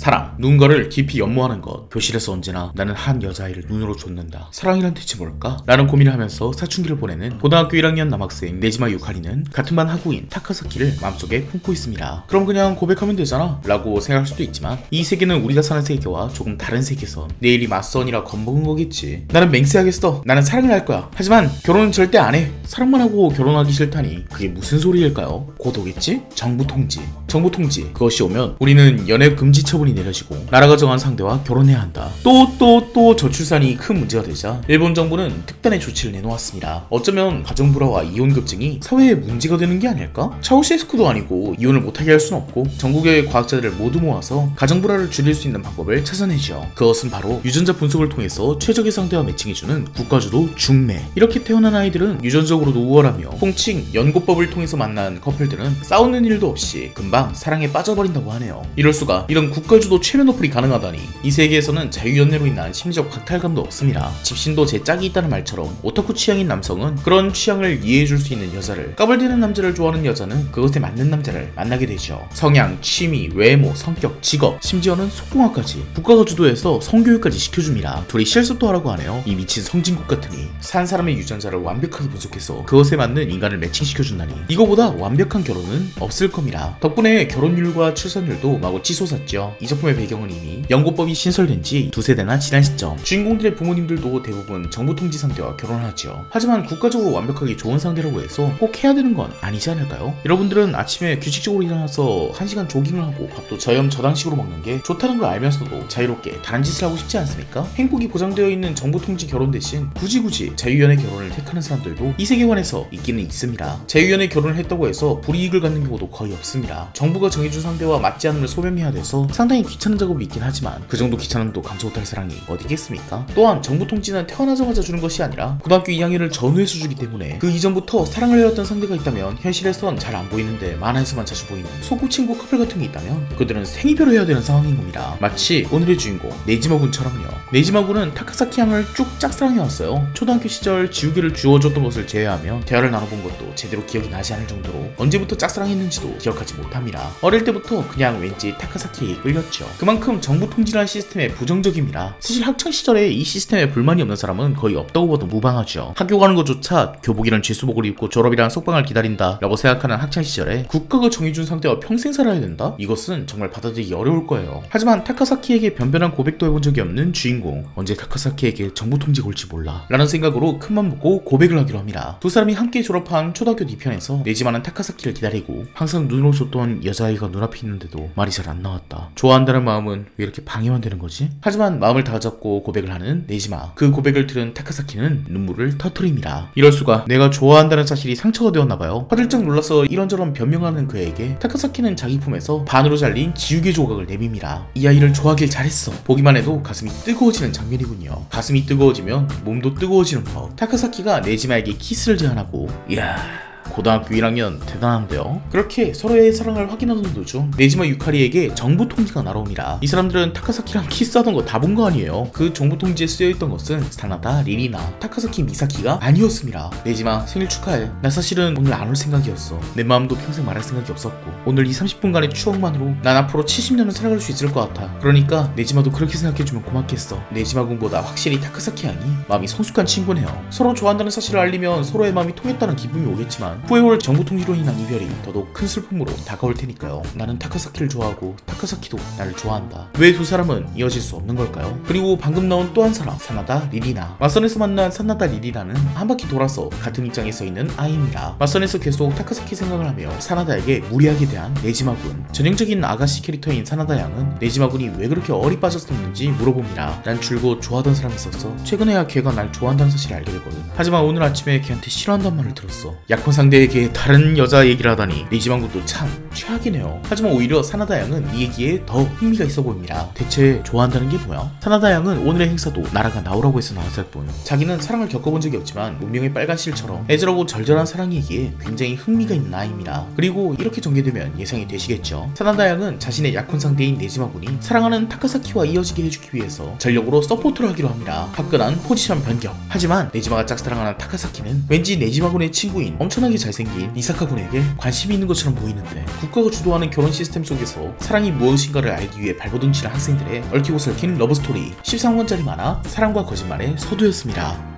사랑, 누군가를 깊이 연모하는 것. 교실에서 언제나 나는 한 여자아이를 눈으로 쫓는다. 사랑이란 대체 뭘까? 라는 고민을 하면서 사춘기를 보내는 고등학교 1학년 남학생 네지마 유카리는 같은 반 하구인 타카사키를 마음속에 품고 있습니다. 그럼 그냥 고백하면 되잖아 라고 생각할 수도 있지만 이 세계는 우리가 사는 세계와 조금 다른 세계선. 내일이 맞선이라 겁먹은 거겠지. 나는 맹세하겠어. 나는 사랑을 할 거야. 하지만 결혼은 절대 안 해. 사랑만 하고 결혼하기 싫다니 그게 무슨 소리일까요? 곧 오겠지? 정부 통지. 정부 통지. 그것이 오면 우리는 연애 금지 처분이 내려지고 나라가 정한 상대와 결혼해야 한다. 또 저출산이 큰 문제가 되자 일본 정부는 특단의 조치를 내놓았습니다. 어쩌면 가정불화와 이혼급증이 사회에 문제가 되는 게 아닐까? 차우셰스크도 아니고 이혼을 못하게 할 수는 없고 전국의 과학자들을 모두 모아서 가정불화를 줄일 수 있는 방법을 찾아내죠. 그것은 바로 유전자 분석을 통해서 최적의 상대와 매칭해주는 국가주도 중매. 이렇게 태어난 아이들은 유전적으로도 우월하며 통칭 연고법을 통해서 만난 커플들은 싸우는 일도 없이 금방 사랑에 빠져버린다고 하네요. 이럴수가. 이런 국가주도 최면 어플이 가능하다니. 이 세계에서는 자유연애로 인한 심리적 박탈감도 없습니다. 집신도 제 짝이 있다는 말처럼 오타쿠 취향인 남성은 그런 취향을 이해해줄 수 있는 여자를, 까불대는 남자를 좋아하는 여자는 그것에 맞는 남자를 만나게 되죠. 성향, 취미, 외모, 성격, 직업, 심지어는 속궁합까지 국가가 주도해서 성교육까지 시켜줍니다. 둘이 실습도 하라고 하네요. 이 미친 성진국 같으니. 산 사람의 유전자를 완벽하게 분석해서 그것에 맞는 인간을 매칭시켜준다니. 이거보다 완벽한 결혼은 없을 겁니다. 덕분에 결혼율과 출산율도 마구 치솟았죠. 이 작품의 배경은 이미 연고법이 신설된 지 두세 대나 지난 시점. 주인공들의 부모님들도 대부분 정부 통지 상대와 결혼하죠. 하지만 국가적으로 완벽하게 좋은 상대라고 해서 꼭 해야 되는 건 아니지 않을까요? 여러분들은 아침에 규칙적으로 일어나서 1시간 조깅을 하고 밥도 저염저당식으로 먹는 게 좋다는 걸 알면서도 자유롭게 다른 짓을 하고 싶지 않습니까? 행복이 보장되어 있는 정부 통지 결혼 대신 굳이 자유연애 결혼을 택하는 사람들도 이 세계관에서 있기는 있습니다. 자유연애 결혼을 했다고 해서 불이익을 갖는 경우도 거의 없습니다. 정부가 정해준 상대와 맞지 않음을 소명해야 돼서 상당히 귀찮은 작업이 있긴 하지만 그 정도 귀찮음도 감수 못할 사랑이 어디겠습니까? 또한 정부 통지는 태어나자마자 주는 것이 아니라 고등학교 2학년을 전후해서 주기 때문에 그 이전부터 사랑을 해왔던 상대가 있다면 현실에선 잘 안 보이는데 만화에서만 자주 보이는 소꿉친구 커플 같은 게 있다면 그들은 생이별을 해야 되는 상황인 겁니다. 마치 오늘의 주인공 네지마 군처럼요. 네지마 군은 타카사키 양을 쭉 짝사랑해왔어요. 초등학교 시절 지우개를 주워줬던 것을 제외하면 대화를 나눠본 것도 제대로 기억이 나지 않을 정도로 언제부터 짝사랑했는지도 기억하지 못합니다. 어릴 때부터 그냥 왠지 타카사키에게 끌렸죠. 그만큼 정부 통지라는 시스템에 부정적입니다. 사실 학창시절에 이 시스템에 불만이 없는 사람은 거의 없다고 봐도 무방하죠. 학교 가는 것조차 교복이란 죄수복을 입고 졸업이란 속방을 기다린다 라고 생각하는 학창시절에 국가가 정해준 상대와 평생 살아야 된다? 이것은 정말 받아들이기 어려울 거예요. 하지만 타카사키에게 변변한 고백도 해본 적이 없는 주인공. 언제 타카사키에게 정부 통지가 올지 몰라 라는 생각으로 큰맘 먹고 고백을 하기로 합니다. 두 사람이 함께 졸업한 초등학교 뒤편에서 네지마는 타카사키를 기다리고 항상 눈으로 줬던 여자아이가 눈앞에 있는데도 말이 잘 안 나왔다. 좋아한다는 마음은 왜 이렇게 방해만 되는 거지? 하지만 마음을 다잡고 고백을 하는 네지마. 그 고백을 들은 타카사키는 눈물을 터뜨립니다. 이럴 수가. 내가 좋아한다는 사실이 상처가 되었나봐요. 화들짝 놀라서 이런저런 변명하는 그에게 타카사키는 자기 품에서 반으로 잘린 지우개 조각을 내밉니다. 이 아이를 좋아하길 잘했어. 보기만 해도 가슴이 뜨거워지는 장면이군요. 가슴이 뜨거워지면 몸도 뜨거워지는 법. 타카사키가 네지마에게 키스를 제안하고, 이야, 고등학교 1학년 대단한데요? 그렇게 서로의 사랑을 확인하던 도중 네지마 유카리에게 정부 통지가 날아옵니다. 이 사람들은 타카사키랑 키스하던 거 다 본 거 아니에요? 그 정부 통지에 쓰여있던 것은 사나다, 리리나, 타카사키, 미사키가 아니었습니다. 네지마 생일 축하해. 나 사실은 오늘 안 올 생각이었어. 내 마음도 평생 말할 생각이 없었고 오늘 이 30분간의 추억만으로 난 앞으로 70년을 살아갈 수 있을 것 같아. 그러니까 네지마도 그렇게 생각해주면 고맙겠어. 네지마 군보다 확실히 타카사키 양이 마음이 성숙한 친구네요. 서로 좋아한다는 사실을 알리면 서로의 마음이 통했다는 기쁨이 오겠지만 후에 올 정부 통지로 인한 이별이 더더욱 큰 슬픔으로 다가올 테니까요. 나는 타카사키를 좋아하고 타카사키도 나를 좋아한다. 왜 두 사람은 이어질 수 없는 걸까요? 그리고 방금 나온 또 한 사람, 사나다 리리나. 맞선에서 만난 사나다 리리나는 한 바퀴 돌아서 같은 입장에 서 있는 아이입니다. 맞선에서 계속 타카사키 생각을 하며 사나다에게 무리하게 대한 네지마군. 전형적인 아가씨 캐릭터인 사나다 양은 네지마군이 왜 그렇게 어리 빠졌었는지 물어봅니다. 난 줄곧 좋아하던 사람이 있었어. 최근에야 걔가 날 좋아한다는 사실을 알게 되거든. 하지만 오늘 아침에 걔한테 싫어한다는 말을 들었어. 약혼 상대에게 다른 여자 얘기를 하다니 네지마군도 참 최악이네요. 하지만 오히려 사나다 양은 이 얘기에 더 흥미가 있어 보입니다. 대체 좋아한다는 게 뭐야? 사나다 양은 오늘의 행사도 나라가 나오라고 해서 나왔을 뿐 자기는 사랑을 겪어본 적이 없지만 문명의 빨간 실처럼 애절하고 절절한 사랑이기에 굉장히 흥미가 있는 아이입니다. 그리고 이렇게 전개되면 예상이 되시겠죠. 사나다 양은 자신의 약혼 상대인 네지마군이 사랑하는 타카사키와 이어지게 해주기 위해서 전력으로 서포트를 하기로 합니다. 화끈한 포지션 변경. 하지만 네지마가 짝사랑하는 타카사키는 왠지 네지마군의 친구인 엄청나게 잘생긴 이사카 군에게 관심이 있는 것처럼 보이는데 국가가 주도하는 결혼 시스템 속에서 사랑이 무엇인가를 알기 위해 발버둥치는 학생들의 얽히고 설킨 러브스토리 13권짜리 만화 사랑과 거짓말의 서두였습니다.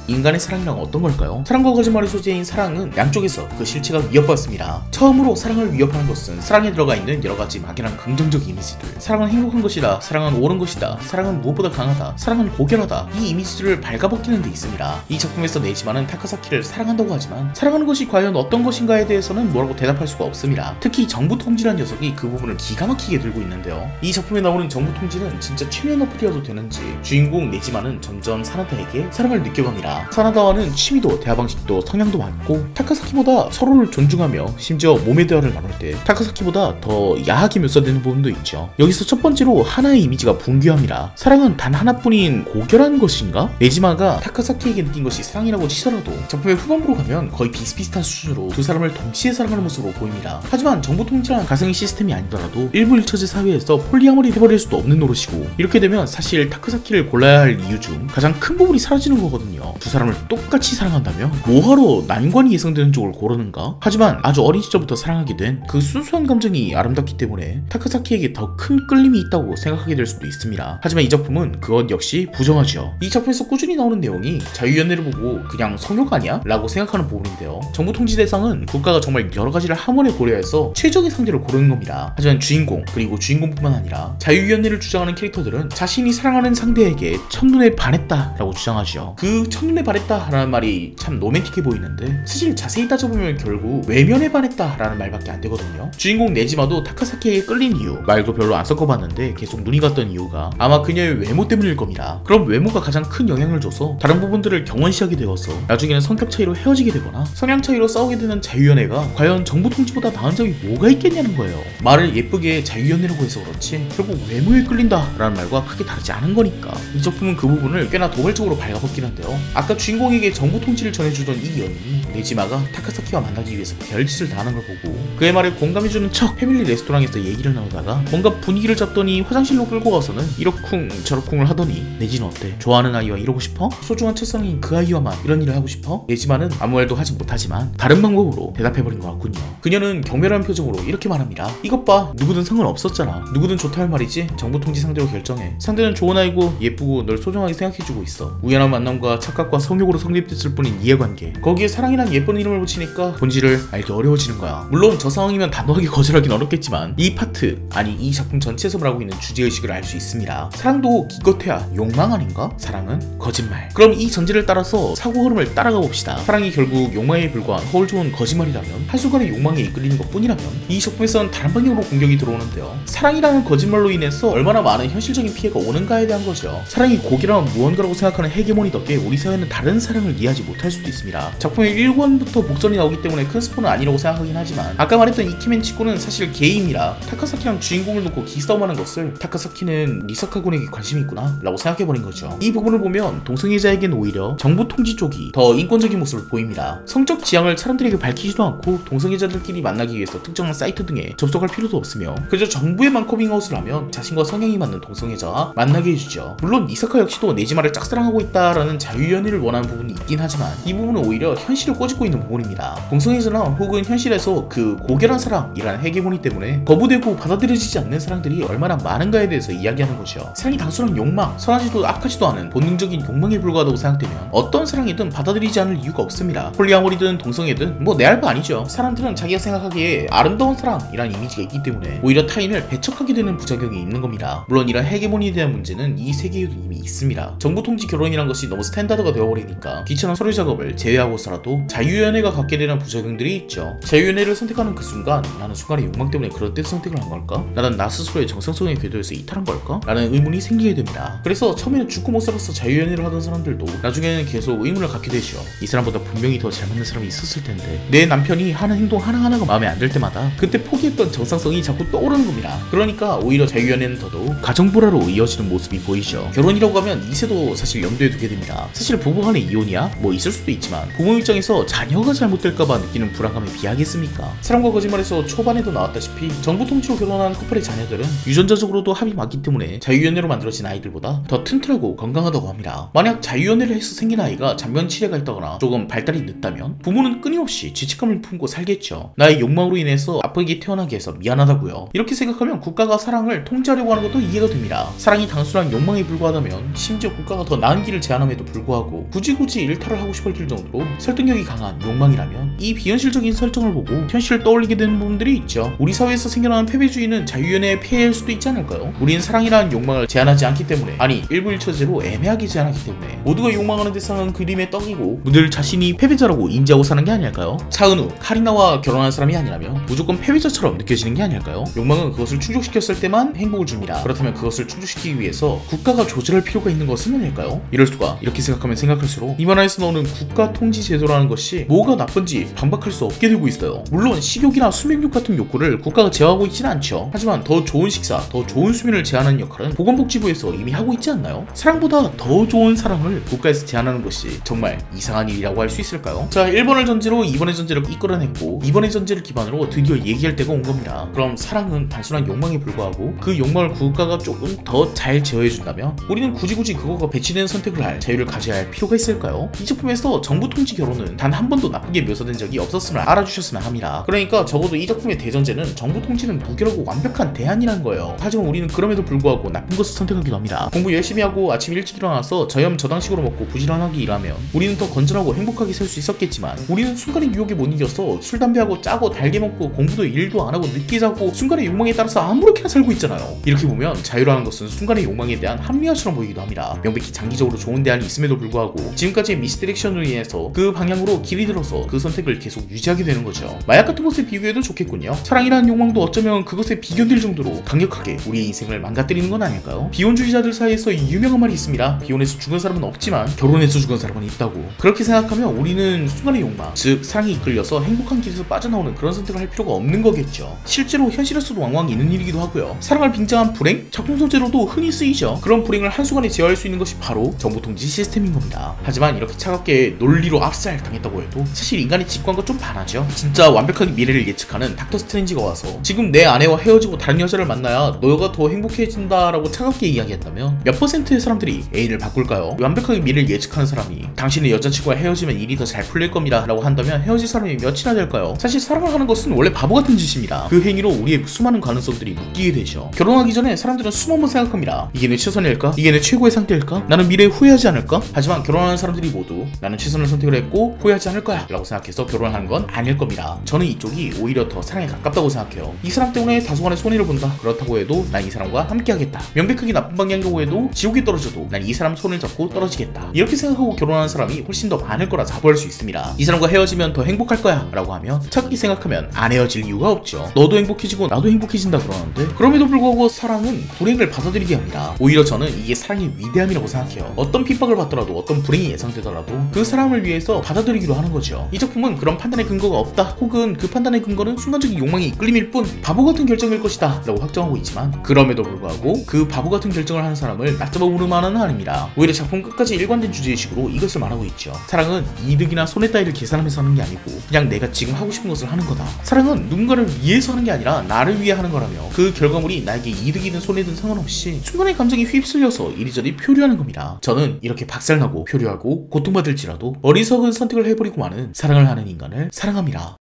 인간의 사랑이란 어떤 걸까요? 사랑과 거짓말의 소재인 사랑은 양쪽에서 그 실체가 위협받습니다. 처음으로 사랑을 위협하는 것은 사랑에 들어가 있는 여러가지 막연한 긍정적 이미지들. 사랑은 행복한 것이다, 사랑은 옳은 것이다, 사랑은 무엇보다 강하다, 사랑은 고결하다, 이 이미지들을 발가벗기는 데 있습니다. 이 작품에서 네지마는 타카사키를 사랑한다고 하지만 사랑하는 것이 과연 어떤 것인가에 대해서는 뭐라고 대답할 수가 없습니다. 특히 정부 통지란 녀석이 그 부분을 기가 막히게 들고 있는데요. 이 작품에 나오는 정부 통지는 진짜 최면 어플이어도 되는지 주인공 네지마는 점점 사나다에게 사랑을 느껴갑니다. 사나다와는 취미도 대화방식도 성향도 맞고 타카사키보다 서로를 존중하며 심지어 몸의 대화를 나눌 때 타카사키보다 더 야하게 묘사되는 부분도 있죠. 여기서 첫 번째로 하나의 이미지가 붕괴함이라 사랑은 단 하나뿐인 고결한 것인가? 네지마가 타카사키에게 느낀 것이 사랑이라고 치더라도 작품의 후반부로 가면 거의 비슷비슷한 수준으로 두 사람을 동시에 사랑하는 모습으로 보입니다. 하지만 정부 통치란 가상의 시스템이 아니더라도 일부 일처제 사회에서 폴리아모리 해버릴 수도 없는 노릇이고 이렇게 되면 사실 타카사키를 골라야 할 이유 중 가장 큰 부분이 사라지는 거거든요. 두 사람을 똑같이 사랑한다면 뭐하러 난관이 예상되는 쪽을 고르는가? 하지만 아주 어린 시절부터 사랑하게 된 그 순수한 감정이 아름답기 때문에 타카사키에게 더 큰 끌림이 있다고 생각하게 될 수도 있습니다. 하지만 이 작품은 그것 역시 부정하죠. 이 작품에서 꾸준히 나오는 내용이 자유연애를 보고 그냥 성욕 아니야? 라고 생각하는 부분인데요. 정부 통지 대상은 국가가 정말 여러가지를 한 번에 고려해서 최적의 상대를 고르는 겁니다. 하지만 주인공 그리고 주인공뿐만 아니라 자유연애를 주장하는 캐릭터들은 자신이 사랑하는 상대에게 첫눈에 반했다 라고 주장하죠. 그 첫눈에 반했다 라는 말이 참 로맨틱해 보이는데 사실 자세히 따져보면 결국 외면에 반했다 라는 말밖에 안 되거든요. 주인공 네지마도 타카사키에게 끌린 이유 말도 별로 안 섞어봤는데 계속 눈이 갔던 이유가 아마 그녀의 외모 때문일 겁니다. 그럼 외모가 가장 큰 영향을 줘서 다른 부분들을 경원시하게 되어서 나중에는 성격 차이로 헤어지게 되거나 성향 차이로 싸우게 되는 자유연애가 과연 정부 통치보다 나은 점이 뭐가 있겠냐는 거예요. 말을 예쁘게 자유연애라고 해서 그렇지 결국 외모에 끌린다 라는 말과 크게 다르지 않은 거니까 이 작품은 그 부분을 꽤나 도발적으로 발가벗긴 한데요. 아까 주인공에게 정부 통치를 전해주던 이 연인이 네지마가 타카사키와 만나기 위해서 별짓을 다 하는 걸 보고 그의 말에 공감해주는 척 패밀리 레스토랑에서 얘기를 나누다가 뭔가 분위기를 잡더니 화장실로 끌고 가서는 이러쿵 저러쿵을 하더니 네지는 어때? 좋아하는 아이와 이러고 싶어? 소중한 첫사랑인 그 아이와만 이런 일을 하고 싶어? 네지마는 아무 말도 하지 못하지만 다른 방법으로 대답해버린 것 같군요. 그녀는 경멸한 표정으로 이렇게 말합니다. 이것 봐, 누구든 상관없었잖아. 누구든 좋다 할 말이지 정부 통치 상대로 결정해. 상대는 좋은 아이고 예쁘고 널 소중하게 생각해주고 있어. 우연한 만남과 착각과 성욕으로 성립됐을 뿐인 이해관계 거기에 사랑이란 예쁜 이름을 붙이니까 본질을 알기 어려워지는 거야. 물론 저 상황이면 단호하게 거절하긴 어렵겠지만 이 파트 아니 이 작품 전체에서 말하고 있는 주제의식을 알 수 있습니다. 사랑도 기껏해야 욕망 아닌가? 사랑은 거짓말. 그럼 이 전제를 따라서 사고 흐름을 따라가 봅시다. 사랑이 결국 욕망에 불과한 허울 좋은 거짓말이라면 한순간의 욕망에 이끌리는 것 뿐이라면 이 작품에선 다른 방향으로 공격이 들어오는데요. 사랑이라는 거짓말로 인해서 얼마나 많은 현실적인 피해가 오는가에 대한 거죠. 사랑이 고결한 무언가라고 생각하는 헤게모니 덕에 우리 사회는 다른 사랑을 이해하지 못할 수도 있습니다. 작품의 1권부터 복선이 나오기 때문에 큰 스포는 아니라고 생각하긴 하지만 아까 말했던 이키멘 치코는 사실 게임이라 타카사키랑 주인공을 놓고 기싸움하는 것을 타카사키는 미사카 군에게 관심이 있구나 라고 생각해버린 거죠. 이 부분을 보면 동성애자에겐 오히려 정부 통지 쪽이 더 인권적인 모습을 보입니다. 성적 지향을 사람들에게 밝히지도 않고 동성애자들끼리 만나기 위해서 특정한 사이트 등에 접속할 필요도 없으며 그저 정부에만 커밍아웃을 하면 자신과 성향이 맞는 동성애자와 만나게 해주죠. 물론 미사카 역시도 네지마를 짝사랑하고 있다라는 자유연애를 원하는 부분이 있긴 하지만 이 부분은 오히려 현실을 꼬집고 있는 부분입니다. 동성애자나 혹은 현실에서 그 고결한 사랑이라는 헤게모니 때문에 거부되고 받아들여지지 않는 사람들이 얼마나 많은가에 대해서 이야기하는 것이죠. 사랑이 단순한 욕망, 선하지도 악하지도 않은 본능적인 욕망에 불과하다고 생각되면 어떤 사랑이든 받아들이지 않을 이유가 없습니다. 폴리아모리든 동성애든 뭐 내 알 바 아니죠. 사람들은 자기가 생각하기에 아름다운 사랑이라는 이미지가 있기 때문에 오히려 타인을 배척하게 되는 부작용이 있는 겁니다. 물론 이런 헤게모니에 대한 문제는 이 세계에도 이미 있습니다. 정부 통치 결혼이란 것이 너무 스탠다드가 되어버리니까 귀찮은 서류 작업을 제외하고서라도 자유연애가 갖게 되는 부작용들이 있죠. 자유연애를 선택하는 그 순간 나는 순간의 욕망 때문에 그런 뜻 선택을 한 걸까? 나는 나 스스로의 정상성에 궤도에서 이탈한 걸까? 라는 의문이 생기게 됩니다. 그래서 처음에는 죽고 못 살아서 자유연애를 하던 사람들도 나중에는 계속 의문을 갖게 되죠. 이 사람보다 분명히 더 잘 맞는 사람이 있었을 텐데 내 남편이 하는 행동 하나하나가 마음에 안 들 때마다 그때 포기했던 정상성이 자꾸 떠오르는 겁니다. 그러니까 오히려 자유연애는 더더욱 가정불화로 이어지는 모습이 보이죠. 결혼이라고 하면 이세도 사실 염두에 두게 됩니다. 사실 부부 간의 이혼이야? 뭐 있을 수도 있지만 부모 입장에서 자녀가 잘못될까봐 느끼는 불안감에 비하겠습니까? 사랑과 거짓말에서 초반에도 나왔다시피 정부 통치로 결혼한 커플의 자녀들은 유전자적으로도 합이 맞기 때문에 자유연애로 만들어진 아이들보다 더 튼튼하고 건강하다고 합니다. 만약 자유연애를 해서 생긴 아이가 잔면치레가 있다거나 조금 발달이 늦다면 부모는 끊임없이 죄책감을 품고 살겠죠. 나의 욕망으로 인해서 아프게 태어나게 해서 미안하다고요. 이렇게 생각하면 국가가 사랑을 통제하려고 하는 것도 이해가 됩니다. 사랑이 단순한 욕망에 불과하다면 심지어 국가가 더 나은 길을 제안함에도 불구하고 굳이 일탈을 하고 싶을 정도로 설득력이 강한 욕망이라면 이 비현실적인 설정을 보고 현실을 떠올리게 되는 부분들이 있죠. 우리 사회에서 생겨나는 패배주의는 자유연애의 폐해일 수도 있지 않을까요? 우린 사랑이라는 욕망을 제한하지 않기 때문에, 아니 일부일처제로 애매하게 제한하기 때문에 모두가 욕망하는 대상은 그림의 떡이고 늘 자신이 패배자라고 인지하고 사는 게 아닐까요? 차은우, 카리나와 결혼한 사람이 아니라면 무조건 패배자처럼 느껴지는 게 아닐까요? 욕망은 그것을 충족시켰을 때만 행복을 줍니다. 그렇다면 그것을 충족시키기 위해서 국가가 조절할 필요가 있는 것은 아닐까요? 이럴 수가. 이렇게 생각하면 생각할수록 이 만화에서 나오는 국가 통치 제도라는 것이 뭐가 나쁜지 반박할 수 없게 되고 있어요. 물론 식욕이나 수면욕 같은 욕구를 국가가 제어하고 있지는 않죠. 하지만 더 좋은 식사, 더 좋은 수면을 제한하는 역할은 보건복지부에서 이미 하고 있지 않나요? 사랑보다 더 좋은 사랑을 국가에서 제한하는 것이 정말 이상한 일이라고 할 수 있을까요? 자, 1번을 전제로 2번의 전제를 이끌어냈고 2번의 전제를 기반으로 드디어 얘기할 때가 온 겁니다. 그럼 사랑은 단순한 욕망에 불과하고 그 욕망을 국가가 조금 더 잘 제어해준다면 우리는 굳이 그거가 배치된 선택을 할 자유를 가져야 할 필요가 있을까요? 이 작품에서 정부 통치 결혼은 단 한 번도 나쁘게 묘사된 적이 없었음을 알아주셨으면 합니다. 그러니까 적어도 이 작품의 대전제는 정부 통치는 무결하고 완벽한 대안이라는 거예요. 하지만 우리는 그럼에도 불구하고 나쁜 것을 선택하기도 합니다. 공부 열심히 하고 아침 일찍 일어나서 저염저당식으로 먹고 부지런하게 일하면 우리는 더 건전하고 행복하게 살 수 있었겠지만 우리는 순간의 유혹에 못 이겨서 술, 담배하고 짜고 달게 먹고 공부도 일도 안 하고 늦게 자고 순간의 욕망에 따라서 아무렇게나 살고 있잖아요. 이렇게 보면 자유라는 것은 순간의 욕망에 대한 합리화처럼 보이기도 합니다. 명백히 장기적으로 좋은 대안이 있음에도 불구하고 지금까지의 미스디렉션으로 인해서 그 방향으로 길이 들어서 그 선택을 계속 유지하게 되는 거죠. 마약 같은 것에 비교해도 좋겠군요. 사랑이라는 욕망도 어쩌면 그것에 비견될 정도로 강력하게 우리의 인생을 망가뜨리는 건 아닐까요? 비혼주의자들 사이에서 유명한 말이 있습니다. 비혼해서 죽은 사람은 없지만 결혼해서 죽은 사람은 있다고. 그렇게 생각하면 우리는 순간의 욕망, 즉 사랑에 이끌려서 행복한 길에서 빠져나오는 그런 선택을 할 필요가 없는 거겠죠. 실제로 현실에서도 왕왕 있는 일이기도 하고요. 사랑을 빙자한 불행? 작품 소재로도 흔히 쓰이죠. 그런 불행을 한순간에 제어할 수 있는 것이 바로 정부 통치 시스템인 겁니다. 하지만 이렇게 차갑게 논리로 압살 당했다고 해도 사실 인간의 직관과 좀 반하죠. 진짜 완벽하게 미래를 예측하는 닥터 스트레인지가 와서 지금 내 아내와 헤어지고 다른 여자를 만나야 너가 더 행복해진다라고 차갑게 이야기했다면 몇 퍼센트의 사람들이 애인을 바꿀까요? 완벽하게 미래를 예측하는 사람이 당신의 여자친구와 헤어지면 일이 더 잘 풀릴 겁니다 라고 한다면 헤어질 사람이 몇이나 될까요? 사실 사랑을 하는 것은 원래 바보 같은 짓입니다. 그 행위로 우리의 수많은 가능성들이 묶이게 되죠. 결혼하기 전에 사람들은 수만 번 생각합니다. 이게 내 최선일까? 이게 내 최고의 상태일까? 나는 미래에 후회하지 않을까? 하지만 결혼하는 사람들이 모두 나는 최선을 선택을 했고 후회하지 않을 거야 라고 생각해서 결혼하는 건 아닐 겁니다. 저는 이쪽이 오히려 더 사랑에 가깝다고 생각해요. 이 사람 때문에 다소간의 손해를 본다. 그렇다고 해도 난 이 사람과 함께 하겠다. 명백하게 나쁜 방향이라고 해도 지옥에 떨어져도 난 이 사람 손을 잡고 떨어지겠다. 이렇게 생각하고 결혼하는 사람이 훨씬 더 많을 거라 자부할 수 있습니다. 이 사람과 헤어지면 더 행복할 거야 라고 하면 차갑게 생각하면 안 헤어질 이유가 없죠. 너도 행복해지고 나도 행복해진다 그러는데 그럼에도 불구하고 사랑은 불행을 받아들이게 합니다. 오히려 저는 이게 사랑의 위대함이라고 생각해요. 어떤 핍박을 받더라도 어떤 불행이 예상되더라도 그 사람을 위해서 받아들이기로 하는 거죠. 이 작품은 그런 판단의 근거가 없다 혹은 그 판단의 근거는 순간적인 욕망의 이끌림일 뿐 바보 같은 결정일 것이다 라고 확정하고 있지만 그럼에도 불구하고 그 바보 같은 결정을 하는 사람을 낮잡아 부르만은 아닙니다. 오히려 작품 끝까지 일관된 주제의식으로 이것을 말하고 있죠. 사랑은 이득이나 손해 따위를 계산하면서 하는 게 아니고 그냥 내가 지금 하고 싶은 것을 하는 거다. 사랑은 누군가를 위해서 하는 게 아니라 나를 위해 하는 거라며 그 결과물이 나에게 이득이든 손해든 상관없이 순간의 감정이 휩쓸려서 이리저리 표류하는 겁니다. 저는 이렇게 박살나고 표류하고 고통받을지라도 어리석은 선택을 해버리고 마는 사랑을 하는 인간을 사랑합니다.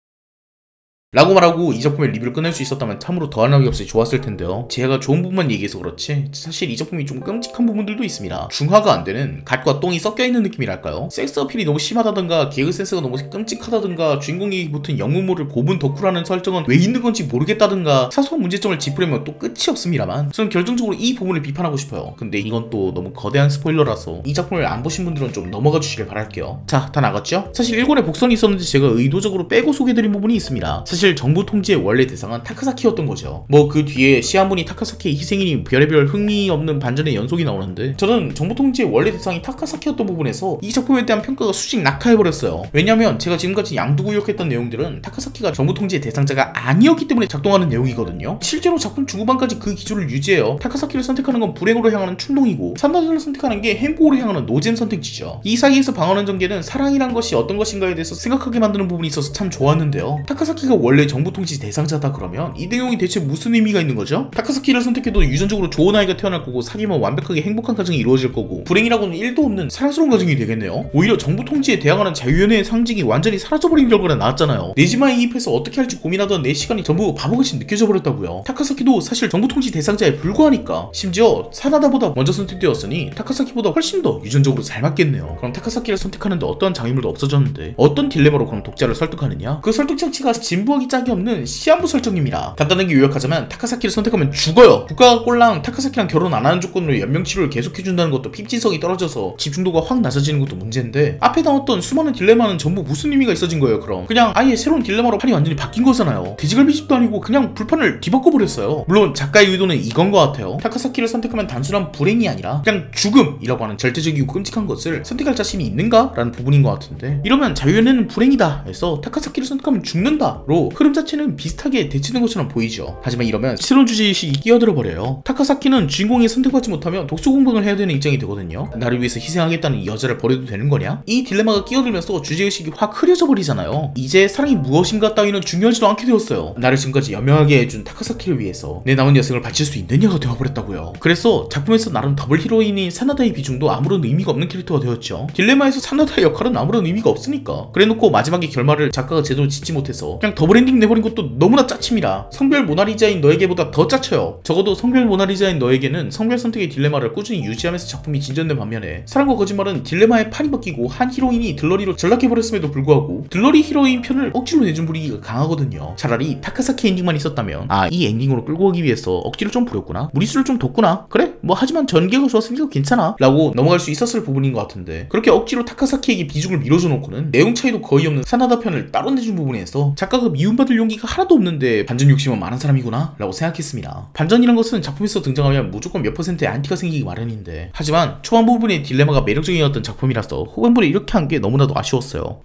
라고 말하고 이 작품의 리뷰를 끝낼 수 있었다면 참으로 더할 나위 없이 좋았을 텐데요. 제가 좋은 부분만 얘기해서 그렇지 사실 이 작품이 좀 끔찍한 부분들도 있습니다. 중화가 안 되는 갓과 똥이 섞여있는 느낌이랄까요? 섹스 어필이 너무 심하다든가 개그 센스가 너무 끔찍하다든가 주인공이 붙은 영웅모를 고분 덕후라는 설정은 왜 있는 건지 모르겠다든가 사소한 문제점을 짚으려면 또 끝이 없습니다만 저는 결정적으로 이 부분을 비판하고 싶어요. 근데 이건 또 너무 거대한 스포일러라서 이 작품을 안 보신 분들은 좀 넘어가 주시길 바랄게요. 자, 다 나갔죠? 사실 1권에 복선이 있었는데 제가 의도적으로 빼고 소개해드린 부분이 있습니다. 사실 사실 정부 통제의 원래 대상은 타카사키였던 거죠. 뭐 그 뒤에 시한부니 타카사키의 희생이니 별의별 흥미 없는 반전의 연속이 나오는데 저는 정부 통제의 원래 대상이 타카사키였던 부분에서 이 작품에 대한 평가가 수직 낙하해버렸어요. 왜냐면 제가 지금까지 양두구역했던 내용들은 타카사키가 정부 통제의 대상자가 아니었기 때문에 작동하는 내용이거든요. 실제로 작품 중후반까지 그 기조를 유지해요. 타카사키를 선택하는 건 불행으로 향하는 충동이고 산나다를 선택하는 게 행복으로 향하는 노잼 선택지죠. 이 사이에서 방어하는 전개는 사랑이란 것이 어떤 것인가에 대해서 생각하게 만드는 부분이 있어서 참 좋았는데요. 타카사키가 원래 정부 통치 대상자다 그러면 이 내용이 대체 무슨 의미가 있는 거죠? 타카사키를 선택해도 유전적으로 좋은 아이가 태어날 거고 사귀면 완벽하게 행복한 가정이 이루어질 거고 불행이라고는 1도 없는 사랑스러운 가정이 되겠네요. 오히려 정부 통치에 대항하는 자유연애의 상징이 완전히 사라져버린 결과가 나왔잖아요. 네지마에 이입해서 어떻게 할지 고민하던 내 시간이 전부 바보같이 느껴져 버렸다고요. 타카사키도 사실 정부 통치 대상자에 불과하니까 심지어 사나다보다 먼저 선택되었으니 타카사키보다 훨씬 더 유전적으로 잘 맞겠네요. 그럼 타카사키를 선택하는데 어떠한 장애물도 없어졌는데 어떤 딜레마로 그럼 독자를 설득하느냐? 그 설득 장치가 진부하기 짝이 없는 시한부 설정입니다. 간단하게 요약하자면 타카사키를 선택하면 죽어요. 국가가 꼴랑 타카사키랑 결혼 안 하는 조건으로 연명치료를 계속해준다는 것도 핍진성이 떨어져서 집중도가 확 낮아지는 것도 문제인데 앞에 나왔던 수많은 딜레마는 전부 무슨 의미가 있어진 거예요. 그럼 그냥 아예 새로운 딜레마로 판이 완전히 바뀐 거잖아요. 돼지갈비집도 아니고 그냥 불판을 뒤바꿔버렸어요. 물론 작가의 의도는 이건 것 같아요. 타카사키를 선택하면 단순한 불행이 아니라 그냥 죽음이라고 하는 절대적이고 끔찍한 것을 선택할 자신이 있는가? 라는 부분인 것 같은데 이러면 자유연애는 불행이다 해서 타카사키를 선택하면 죽는다로 흐름 자체는 비슷하게 대치된 것처럼 보이죠. 하지만 이러면 새로운 주제의식이 끼어들어 버려요. 타카사키는 주인공이 선택받지 못하면 독서 공방을 해야 되는 입장이 되거든요. 나를 위해서 희생하겠다는 이 여자를 버려도 되는 거냐? 이 딜레마가 끼어들면서 주제의식이 확 흐려져 버리잖아요. 이제 사랑이 무엇인가 따위는 중요하지도 않게 되었어요. 나를 지금까지 연명하게 해준 타카사키를 위해서 내 남은 여생을 바칠 수 있느냐가 되어버렸다고요. 그래서 작품에서 나름 더블 히로인인 사나다의 비중도 아무런 의미가 없는 캐릭터가 되었죠. 딜레마에서 사나다의 역할은 아무런 의미가 없으니까. 그래놓고 마지막에 결말을 작가가 제대로 짓지 못해서 그냥 더블 엔딩 내버린 것도 너무나 짜칩니다. 성별 모나리자인 너에게보다 더 짜쳐요. 적어도 성별 모나리자인 너에게는 성별 선택의 딜레마를 꾸준히 유지하면서 작품이 진전된 반면에 사랑과 거짓말은 딜레마의 판이 바뀌고 한 히로인이 들러리로 전락해버렸음에도 불구하고 들러리 히로인 편을 억지로 내준 분위기가 강하거든요. 차라리 타카사키 엔딩만 있었다면 아, 이 엔딩으로 끌고 가기 위해서 억지를 좀 부렸구나, 무리수를 좀 뒀구나, 그래? 뭐 하지만 전개가 좋았으니까 괜찮아 라고 넘어갈 수 있었을 부분인 것 같은데 그렇게 억지로 타카사키에게 비중을 밀어줘 놓고는 내용 차이도 거의 없는 사나다 편을 따로 내준 부분에서 작가가 미움받을 용기가 하나도 없는데 반전 욕심은 많은 사람이구나 라고 생각했습니다. 반전이란 것은 작품에서 등장하면 무조건 몇 %의 안티가 생기기 마련인데 하지만 초반 부분의 딜레마가 매력적이었던 작품이라서 후반부에 이렇게 한 게 너무나도 아쉬웠어요.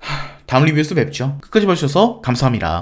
다음 리뷰에서 뵙죠. 끝까지 봐주셔서 감사합니다.